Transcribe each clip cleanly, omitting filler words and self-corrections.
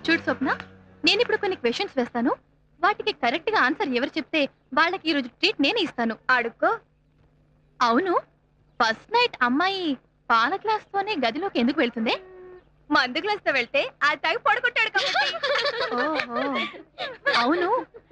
చూడు స్వప్న, నేను ఇప్పుడు కొన్ని క్వశ్చన్స్ వేస్తాను. వాటికి కరెక్ట్ గా ఆన్సర్ ఎవరు చెప్తే వాళ్ళకి ఈ రోజు ట్రీట్ నేనే ఇస్తాను. అడుక్కో. అవును, ఫస్ట్ నైట్ అమ్మాయి పాల గ్లాస్ తోనే గదిలోకి ఎందుకు వెళ్తుంది? మందు గ్లాస్ తో వెళ్తే అది తాగి పడుకుంటాడు కాబట్టి. ఓహో. అవును,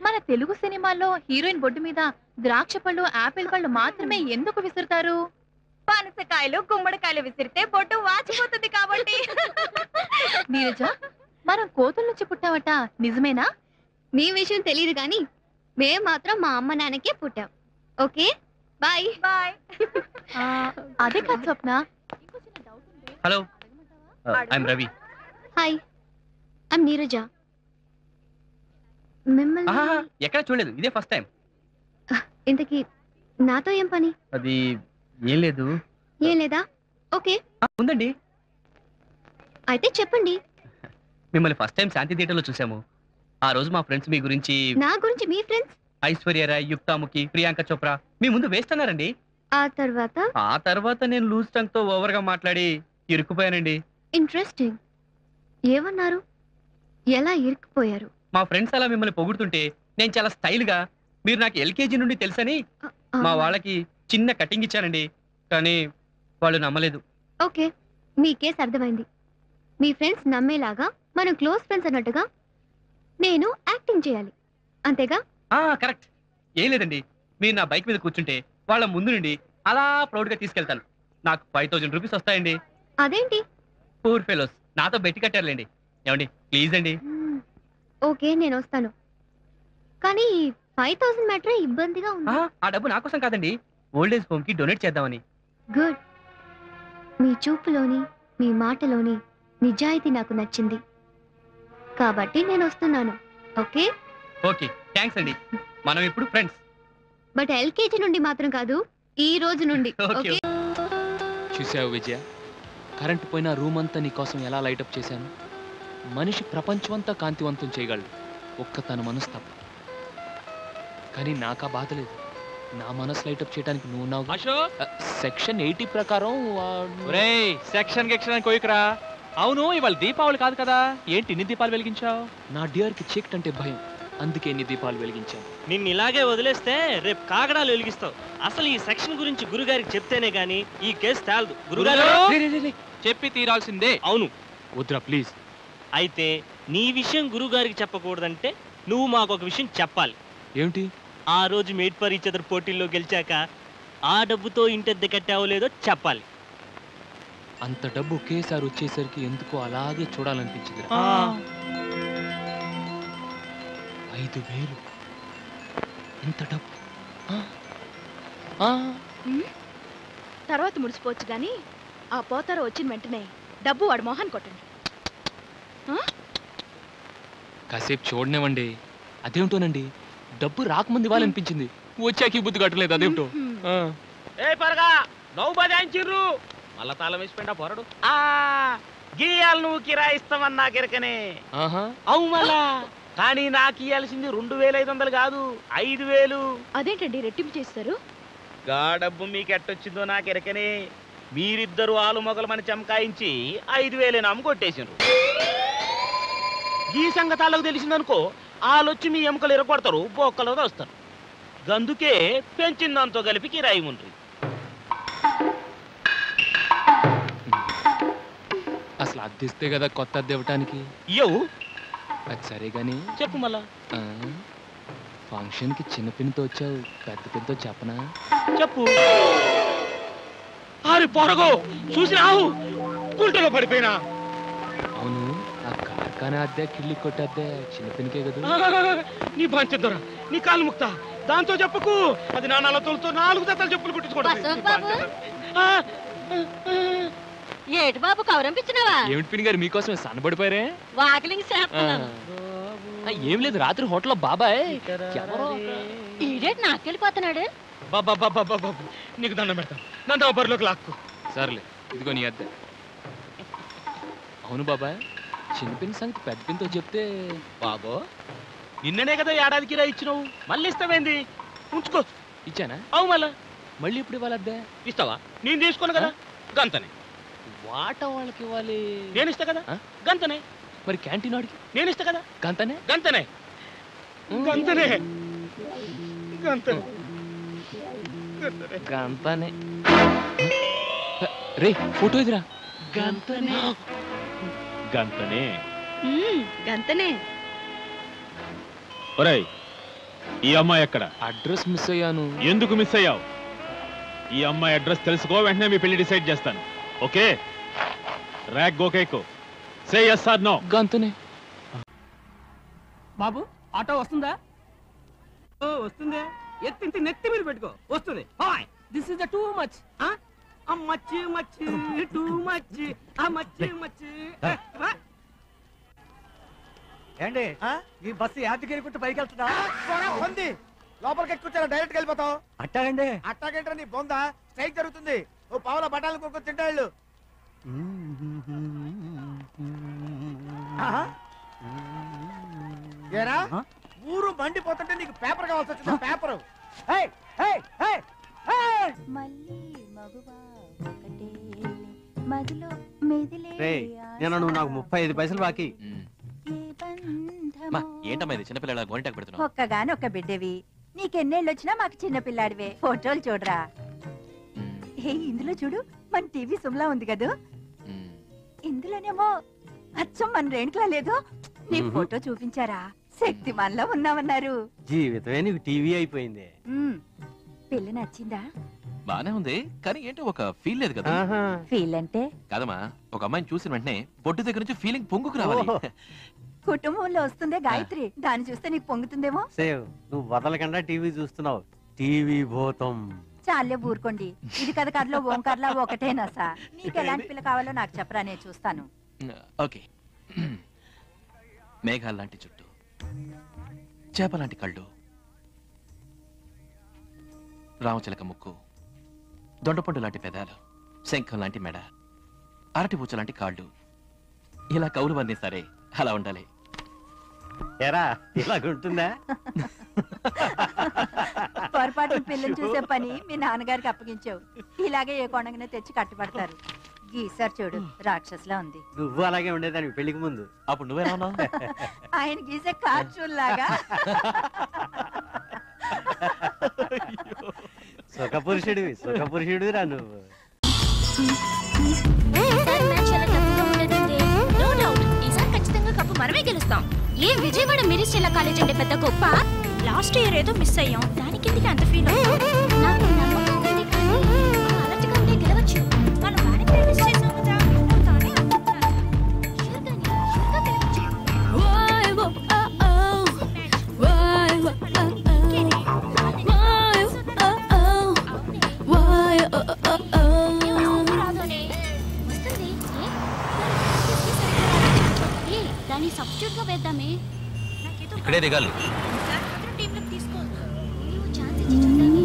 మన తెలుగు సినిమాల్లో హీరోయిన్ బొడ్డు మీద ద్రాక్ష పళ్ళు, ఆపిల్ పళ్ళు మాత్రమే ఎందుకు విసురుతారు? పనసకాయలు, గుమ్మడికాయలు విసిరితే బొట్టు వాచిపోతుంది కాబట్టి. నీరజ, మనం కోతుల నుంచి పుట్టావట, నిజమేనా? మీ విషయం తెలియదు కానీ మేము మాత్రం మా అమ్మ నాన్నకే పుట్టాం. Okay, bye bye. అదే కాదు Swapna. Hello, I'm Ravi. Hi, I'm Neeraja. మిమ్మల్ని ఎక్కడ చూడలేదు, ఇదే ఫస్ట్ టైం. ఇంతకీ నాతో ఏం పని? అది ఏం లేదు. ఏం లేదా? ఓకే, ఉందండి. అయితే చెప్పండి. మిమ్మల్ని ఫస్ట్ టైం శాంతి థియేటర్లో చూసాము. ఆ రోజు మా ఫ్రెండ్స్ మీ గురించి, నా గురించి మీ ఫ్రెండ్స్? ఐశ్వర్య రాయ్, యుక్తాముఖి, ప్రియాంక చోప్రా మీ ముందు వేస్తున్నారండి. ఆ తర్వాత నేను లూజ్ టంగ్ తో ఓవర్ గా మాట్లాడి ఇరుక్కుపోయానండి. ఇంట్రెస్టింగ్. ఏమన్నారు? ఎలా ఇరుక్కుపోయారు? మా ఫ్రెండ్స్ అలా మిమ్మల్ని పొగుడుతుంటే నేను చాలా స్టైల్ గా, మీరు నాకు ఎల్కేజీ నుండి తెలుసని మా వాళ్ళకి చిన్న కటింగ్ ఇచ్చానండి. కానీ వాళ్ళు నమ్మలేదు. ఓకే, మీ కేసు అర్థమైంది. మీ ఫ్రెండ్స్ నమ్మేలాగా మనం క్లోజ్ ఫ్రెండ్స్ అన్నట్టుగా నేను యాక్టింగ్ చేయాలి, అంతేగా? కరెక్ట్. ఏం లేదండి, మీరు నా బైక్ మీద కూర్చుంటే వాళ్ళ ముందు నుండి అలా ప్రౌడ్ గా తీసుకెళ్తాను. నాకు 5000 రూపీస్ వస్తాయండి. అదేంటి? పూర్ ఫెలోస్ నాతో బెట్టి కట్టారులేండి. ఏమండి, ప్లీజ్ అండి. ఓకే, నేను వస్తాను. కానీ 5000 మ్యాటరే ఇబ్బందిగా ఉంది. ఆ డబ్బు నా కోసం కాదండి, ఓల్డేజ్ హోమ్ కి డొనేట్ చేద్దామని. గుడ్. మీ చూపులోని, మీ మాటలోని నిజాయితీ నాకు నచ్చింది కాబట్టి నేను వస్తున్నాను. ఓకే ఓకే, థ్యాంక్స్ అండి. మనం ఇప్పుడు ఫ్రెండ్స్. బట్ ఎల్కేజీ నుండి మాత్రం కాదు, ఈ రోజు నుండి. ఓకే. చూసావు విజయ, కరెంట్ పోయిన రూమ్ అంతా నీ కోసం ఎలా లైటప్ చేశాను. మనిషి ప్రపంచమంతా కాంతివంతం చేయగలడు, ఒక్క తన మనసు తప్ప. కానీ నాకా బాధ లేదు, నా మనసు లైటప్ చేయడానికి నువ్వు ఉన్నావు. సెక్షన్ 80 ప్రకారం సెక్షన్ గిక్షన్ కోయికరా. అవును, ఇవాళ దీపావళి కాదు కదా, ఏంటి ఇన్ని దీపాలు వెలిగించావు? నా డియర్ కి చీకటి అంటే భయం, అందుకే ఇన్ని దీపాలు వెలిగించాను. నిన్ను ఇలాగే వదిలేస్తే రేపు కాగడాలు వెలిగిస్తావు. అసలు ఈ సెక్షన్ గురించి గురుగారికి చెప్తేనే గానీ ఈ కేసు తేలదు. గురుగారు చెప్పి తీరాల్సిందే. అవును. వద్దురా ప్లీజ్. అయితే నీ విషయం గురుగారికి చెప్పకూడదంటే నువ్వు మాకు ఒక విషయం చెప్పాలి. ఏమిటి? ఆ రోజు మేడ్ ఫర్ ఈచ్ అదర్ పోటీల్లో గెలిచాక ఆ డబ్బుతో ఇంటెద్ద కట్టావో లేదో చెప్పాలి. అంత డబ్బు ఒకేసారి వచ్చేసరికి ఎందుకో అలాగే చూడాలనిపించింది. 5000 ఇంత డబ్బు తర్వాత ముడిచిపోవచ్చు గాని ఆ పోతారో వచ్చిన వెంటనే డబ్బు వాడు మొహాన్ని కొట్టండి. కాసేపు చూడనివ్వండి. అదేమిటోనండి, డబ్బు రాకముందు ఇవ్వాలనిపించింది, వచ్చాక బుద్ధి కట్టలేదు. అదేమిటో. నవ్వు బదాయించిర్రు, మళ్ళా తాళం వేసిపోయిందా పోరడు. గీయాలు నువ్వు కిరాయిస్తామన్నా కిరకనే. అవు మళ్ళా, కానీ నాకు ఇయ్యాల్సింది 2500 కాదు, 5000. అదేంటండి రెట్టింపు చేస్తారు? గా డబ్బు మీకు ఎట్టొచ్చిందో నాకు ఎరకనే. మీరిద్దరు ఆలు మొగలమని చమకాయించి 5000 నమ్ము కొట్టేసిండ్రు. ఈ సంగతాలకు తెలిసిందనుకో, ఆలొచ్చి మీ ఎముకలు ఎరగొడతారు, బొక్కలు వస్తారు. గందుకే పెంచిందంతో కలిపి కిరాయి ఉండ్రి. అసలు అద్దెస్తే కదా కొత్త అద్దె ఇవ్వటానికి. ఇయ్యవు. అది సరే గాని చెప్పు మళ్ళా. ఫంక్షన్ కి చిన్న పిన్నితో వచ్చావు, పెద్ద పిన్నితో చెప్పనా? చెప్పు. అరే పొరగో, చూసినావు గుంటలో పడిపోయినా. అవును, ఆ కార్ఖానా అద్దె, కిళ్ళి కొట్టే అద్దె చిన్న పిన్నికే కదా. నీ పంచదొర, నీ కాలు ముక్తా, దాంతో చెప్పకు. అది నా నలతోలతో 4 జతలు చెప్పులు కుట్టించుకోవడం. ఏటి బాబు కవరంపించినావా? ఏమిటి పిన్ని గారు మీకోసమే సన్నబడిపోయారే? వాకిలింగ్ చేస్తున్నాను. ఏం లేదు, రాత్రి హోటల్లో బాబాయ్ ఈడేటి నాకెళ్ళిపోతున్నాడు. నీకు దండం పెడతాను, నన్ను బరిలోకి లాక్కు. సర్లే, ఇదిగో నీ అద్దె. అవును బాబాయ్, చిన్న పిన్ సంగతి పెద్ద పిన్తో చెప్తే. బాబో, నిన్ననే కదా ఏడాదికి రా ఇచ్చినావు, మళ్ళీ ఇస్తావేంది? ఉంచుకో. ఇచ్చానా? అవు మళ్ళా. మళ్ళీ ఇప్పుడు ఇవ్వాలి అద్దె? ఇస్తావా? నేను తీసుకోను కదా, గంతనే. వాట వాళ్ళకి ఇవ్వాలి. నేను ఇస్తా కదా, గంతనే. మరి క్యాంటీన్ వాడికి నేను ఇస్తా కదా. గంతనే గంతనే గంతనే గంతనే గంతనే. రే ఫోటో ఎదురా. గంతనే గంతనే గంతనే. ఒరేయ్, ఈ అమ్మాయి ఎక్కడ? అడ్రస్ మిస్ అయ్యాను. ఎందుకు మిస్ అయ్యావు? ఈ అమ్మాయి అడ్రస్ తెలుసుకో, వెంటనే మీ పెళ్లి డిసైడ్ చేస్తాను. ఓకే? ర్యాక్ గోకేకో సే yes or no. గంతనే. బాబు ఆటో వస్తుందా? ఓ వస్తుందే. ఎత్తి నెత్తి మీద పెట్టుకో, వస్తుంది. This is the too much. మచ్చి మచ్చి టూ మచ్. మచ్చి మచ్చి. ఏంటి ఈ బస్సు యాదగిరిగుట్ట పైకి వెళ్తుందా? ఉంది లోపలికి ఎక్కువ డైరెక్ట్ వెళ్ళిపోతావు. అట్టాగండి. అట్టాగంటే నీ బొందా స్ట్రైక్ జరుగుతుంది. ఓ పావుల బఠాలు కొనుక్కొని తింటాళ్ళు. ఏరా ఊరు మండిపోతుంటే నీకు పేపర్ కావాల్సి వచ్చింది. పేపర్ నేను నువ్వు నాకు 35 పైసలు బాకీ. ఏంటమ్మా ఇది చిన్నపిల్లల గోరింటాకు పెడుతున్నావు? ఒక్కగాని ఒక్క బిడ్డవి, నీకెన్నేళ్ళు వచ్చినా మాకు చిన్నపిల్లాడివే. ఫోటోలు చూడరా. ఇందులో చూడు, మన టీవీ సుమ్లా ఉంది కదా. ఇందులోనేమో అచ్చం మన రేణుకలా లేదు. నీ ఫోటో చూపించారా? శక్తిమాన్లో ఉన్నామన్నారు. జీవితమే నీకు టీవీ అయిపోయింది. పెళ్లి నచ్చిందా? బానే ఉంది, కానీ ఏంటో ఒక ఫీల్ లేదు కదా. ఫీల్ అంటే కాదమ్మా, ఒక అమ్మాయిని చూసిన వెంటనే బొట్టు దగ్గర నుంచి ఫీలింగ్ పొంగుకు రావాలి. కుటుంబంలో వస్తుందే గాయత్రి, దాన్ని చూస్తే నీకు పొంగుతుందేమో. సేవ్ నువ్వు వదలకుండా టీవీ చూస్తున్నావు. టీవీ భూతం. చాలే ఊరుకోండి. ఇది కథ కథలో ఓంకార్లా ఒకటేనా సార్? నీకు ఎలాంటి పిల్ల కావాలో నాకు చెప్పరా, నేను చూస్తాను. ఓకే. మేఘాల లాంటి చుట్టూ, చేప లాంటి కళ్ళు, రామచిలక ముక్కు, దొండపండు లాంటి పెదాలు, శంఖం లాంటి మెడ, అరటి పూచ లాంటి కాళ్ళు. ఇలా కౌలు అన్నీ సరే అలా ఉండాలి. ఎరా ఇలాగుంటుందా? పొరపాటు పిల్లలు చూసే పని మీ నాన్నగారికి అప్పగించావు. ఇలాగే ఏ కొండగానే తెచ్చి కట్టుబడతారు. గీసారు చూడు, రాక్షసులా ఉంది. నువ్వు అలాగే ఉండేదాన్ని పెళ్లికి ముందు. అప్పుడు నువ్వేనా ఉన్నావు? ఆయన గీసే కార్టూన్ లాగా. సుఖపురుషుడివి, సుఖపురుషుడివి రా నువ్వు. ఖచ్చితంగా కప్పు మనమే గెలుస్తాం. ఏ విజయవాడ మిరిస్టెల్లా కాలేజ్ అంటే పెద్ద గొప్ప. లాస్ట్ ఇయర్ ఏదో మిస్ అయ్యాం, దానికి ఎందుకు అంత ఫీల్? నాకు నమ్మకం ఉంది, కానీ అలర్ట్గా ఉంటే గెలవచ్చు. మనం బాగానే ప్రాక్టీస్ చేసాం కదా, తానే అనుకుంటున్నాను. షూర్గా గెలవచ్చు. దాన్ని సబ్స్టిట్యూట్ గా వేద్దామే. ఇక్కడే దిగాలి. టీంలోకి తీసుకో. ఛాన్స్ ఇచ్చి చూద్దామే.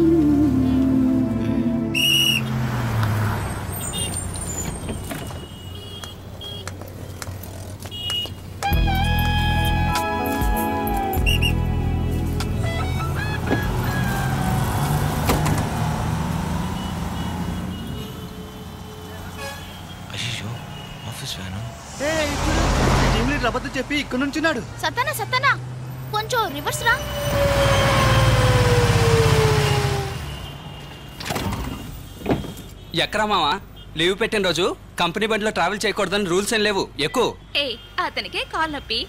అయ్యో, ఆఫీస్ వ్యాను. అబద్ధం చెప్పి ఇక్కడ నుంచున్నాడు. సతనా కొంచెం రివర్స్ రా. ఎక్కరా మావా? లీవ్ పెట్టిన రోజు కంపెనీ బండిలో ట్రావెల్ చేయకూడదని రూల్స్ ఏం లేవు. ఎక్కువ. అతనికే కాల్ నొప్పి,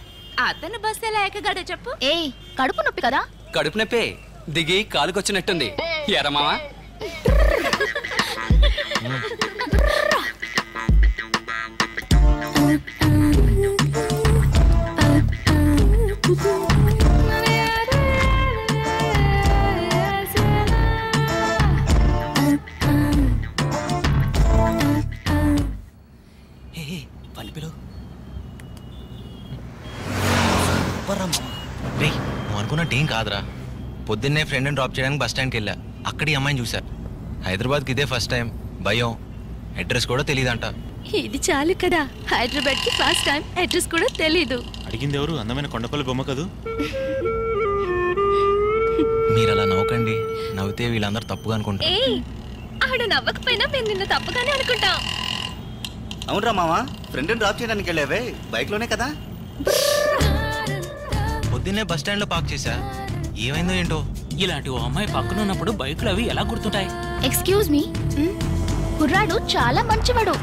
అతను బస్ ఎలా ఎక్కగలడో చెప్పు. కడుపు నొప్పి కదా? కడుపు నొప్పే, దిగి కాలుకొచ్చినట్టుంది. ఎరా మావా? నువ్వు అనుకున్నట్టేం కాదురా. పొద్దున్నే ఫ్రెండ్ని డ్రాప్ చేయడానికి బస్ స్టాండ్కి వెళ్ళా. అక్కడ ఈ అమ్మాయిని చూసా. హైదరాబాద్కి ఇదే ఫస్ట్ టైం. భయం, అడ్రస్ కూడా తెలియదంట. ఇది చాలు కదా, హైదరాబాద్ కి ఫస్ట్ టైం, అడ్రస్ కూడా తెలీదు. అడిగింది ఎవరు? అందమైన కొండపల్లి బొమ్మ కదూ. మీరు అలా నవ్వకండి. నవ్వితే వీళ్ళందరూ తప్పుగా అనుకుంటారు. ఆడు నవ్వకపోయినా మేము నిన్ను తప్పుగానే అనుకుంటాం. అవునరా మావా, ఫ్రెండ్ని డ్రాప్ చేయడానికి వెళ్ళావే బైక్ లోనే కదా? పొద్దున్నే బస్ స్టాండ్ లో పార్క్ చేశా, ఏమైందో ఏంటో. ఇలాంటి ఓ అమ్మాయి పక్కన ఉన్నప్పుడు బైకులు అవి ఎలా గుర్తుంటాయి? ఎక్స్క్యూజ్ మీ, కుర్రాడు చాలా మంచివాడు.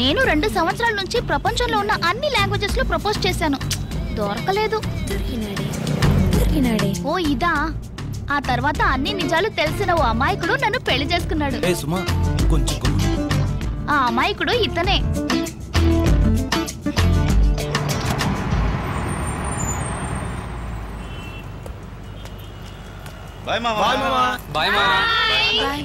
నేను 2 సంవత్సరాల నుంచి ప్రపంచంలో ఉన్న అన్ని లాంగ్వేజెస్ లో ప్రపోజ్ చేశాను, దొరకలేదు. ఓ ఇదా? ఆ తర్వాత అన్ని నిజాలు తెలిసిన ఓ అమాయకుడు నన్ను పెళ్లి చేసుకున్నాడు. ఆ అమాయకుడు ఇతనే. బాయ్ మామా. బాయ్ మామా. బాయ్.